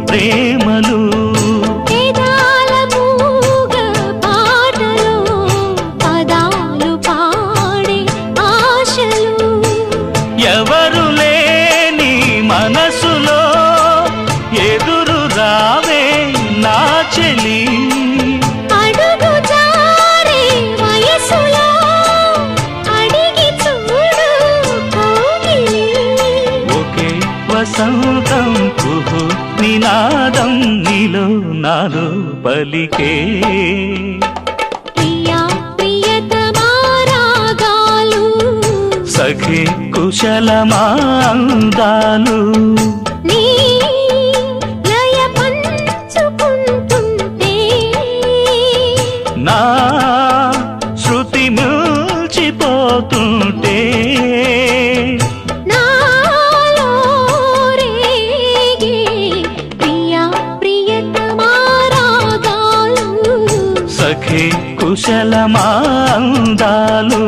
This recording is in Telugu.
ప్రేమలు వేదాల మూగ పాటలో పదాలు పాడే ఆశలు ఎవరు లేని మనసులో ఎదురు రావే నా చెలి అడుగు జారే వయసులో అడిగి చూడు కోగిలి ఒకే వసంతం కుహు నినాదం నీలో నాలో పలికే ప్రియా ప్రియతమా రాగాలు సఖి కుశలమా అందాలు నీ లయ పంచుకుంటుంటే నా శృతి మిల్చిపోతుంటే నాలో రేగే ప్రియా ప్రియతమా రాగాలు సఖి కుశలమా అందాలు